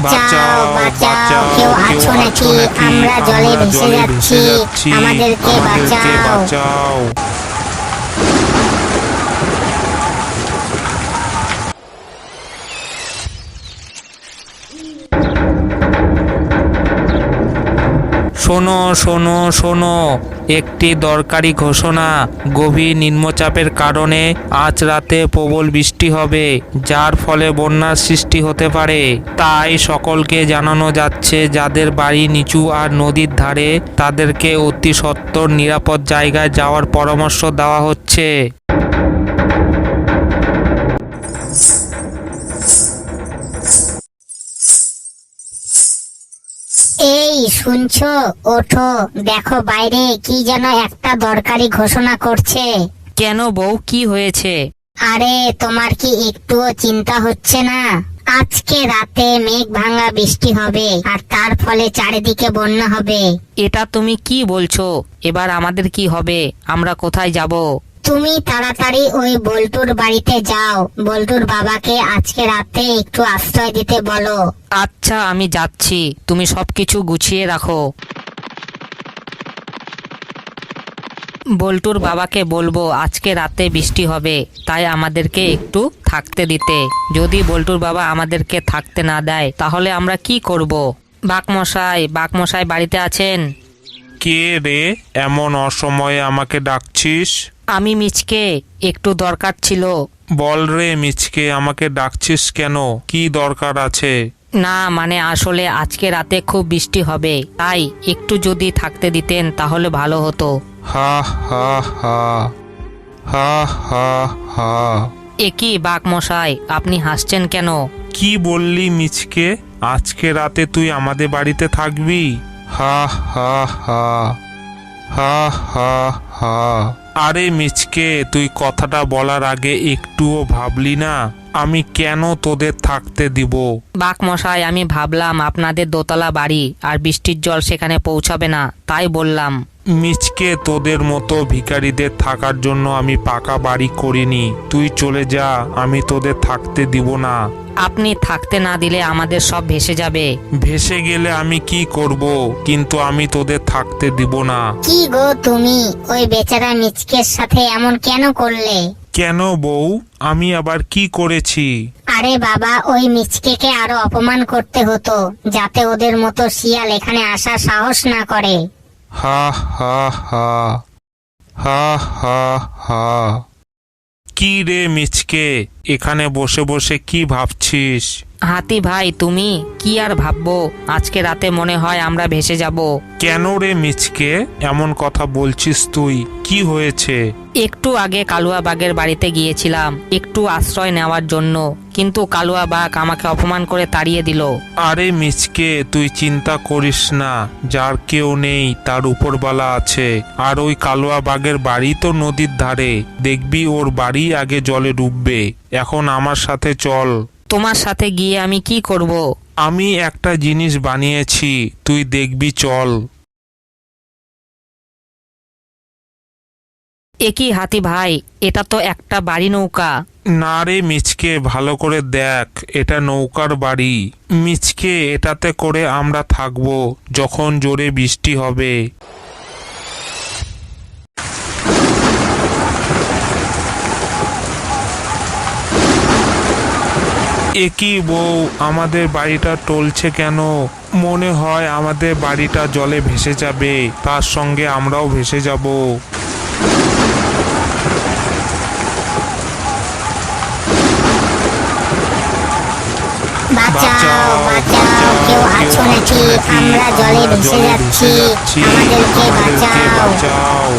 বাঁচাও বাঁচাও, কেউ আছো নাকি? আমরা জলে ভেসে যাচ্ছি, আমাদেরকে বাঁচাও। শোনো শোনো শোনো, একটি দরকারি ঘোষণা। গভীর নিম্নচাপের কারণে আজ রাতে প্রবল বৃষ্টি হবে, যার ফলে বন্যার সৃষ্টি হতে পারে। তাই সকলকে জানানো যাচ্ছে, যাদের বাড়ি নিচু আর নদীর ধারে, তাদেরকে অতি সত্বর নিরাপদ জায়গায় যাওয়ার পরামর্শ দেওয়া হচ্ছে। এই শুনছো? ওঠো, দেখো বাইরে কি যেন একটা দরকারি ঘোষণা করছে। কেন বউ, কি হয়েছে? আরে তোমার কি একটুও চিন্তা হচ্ছে না? আজকে রাতে মেঘ ভাঙা বৃষ্টি হবে, আর তার ফলে চারিদিকে বন্যা হবে। এটা তুমি কি বলছো? এবার আমাদের কি হবে? আমরা কোথায় যাব? তুমি তাড়াতাড়ি ওই বল্টুর বাড়িতে যাও, বল্টুর বাবাকে আজকে রাতে একটু আশ্রয় দিতে বলো। আচ্ছা, আমি যাচ্ছি, তুমি সবকিছু গুছিয়ে রাখো। বল্টুর বাবাকে বলবো আজকে রাতে বৃষ্টি হবে, তাই আমাদেরকে একটু থাকতে দিতে। যদি বল্টুর বাবা আমাদেরকে থাকতে না দেয়, তাহলে আমরা কি করব? বাঘমশাই বাড়িতে আছেন? কে রে, এমন অসময়ে আমাকে ডাকছিস? আমি মিচকে, একটু দরকার ছিল। বল রে মিচকে, আমাকে ডাকছিস কেন? কি দরকার আছে? না মানে আসলে আজকে রাতে খুব বৃষ্টি হবে, তাই একটু যদি থাকতে দিতেন তাহলে ভালো হতো। হা হা হা হা হা হা। একই বাঘমশাই, আপনি হাসছেন কেন? কি বললি মিচকে? আজকে রাতে তুই আমাদের বাড়িতে থাকবি? হা হা হা হা হা হা। আরে মিচকে, তুই কথাটা বলার আগে একটুও ভাবলি না আমি কেন তোদের থাকতে দিব? বাঘমশাই, আমি ভাবলাম আপনাদের দোতলা বাড়ি, আর বৃষ্টির জল সেখানে পৌঁছাবে না, তাই বললাম। মিচকে, তোদের মতো ভিখারিদের থাকার জন্য আমি পাকা বাড়ি করিনি। তুই চলে যা, আমি তোদের থাকতে দিব না। আপনি থাকতে না দিলে আমাদের সব ভেসে যাবে। ভেসে গেলে আমি কি করব? কিন্তু আমি তোদের থাকতে দিব না। কি গো তুমি, ওই বেচারা মিচকের সাথে এমন কেন করলে? কেন বউ, আমি আবার কি করেছি? আরে বাবা, ওই মিচকেকে আরো অপমান করতে হতো, যাতে ওদের মতো শিয়াল এখানে আসার সাহস না করে। হা হা হা হা হা হা। কি রে মিচকে, এখানে বসে বসে কি ভাবছিস? হাতি ভাই, তুমি কি আর ভাববো, আজকে রাতে মনে হয় আমরা ভেসে যাব। কেন রে মিচকে, এমন কথা বলছিস তুই? কি হয়েছে? একটু আগে কালুয়া বাঘের বাড়িতে গিয়েছিলাম একটু আশ্রয় নেওয়ার জন্য, কিন্তু কালুয়া বাঘ আমাকে অপমান করে তাড়িয়ে দিল। আরে মিচকে, তুই চিন্তা করিস না, যার কেউ নেই তার উপরবালা আছে। আর ওই কালুয়া বাঘের বাড়ি তো নদীর ধারে, দেখবি ওর বাড়ি আগে জলে ডুববে। এখন আমার সাথে চল। তোমার সাথে গিয়ে আমি কি করব? আমি একটা জিনিস বানিয়েছি, তুই দেখবি, চল। একই হাতি ভাই, এটা তো একটা বাড়ি নৌকা। না রে মিচকে, ভালো করে দেখ, এটা নৌকার বাড়ি। মিচকে, এটাতে করে আমরা থাকবো যখন জোরে বৃষ্টি হবে। একই বউ, আমাদের বাড়িটা টলছে কেন? মনে হয় আমাদের বাড়িটা জলে ভেসে যাবে, তার সঙ্গে আমরাও ভেসে যাব। বাঁচাও বাঁচাও, কেউ আছো নাকি? আমরা জলে ভেসে যাচ্ছি, আমাদেরকে বাঁচাও।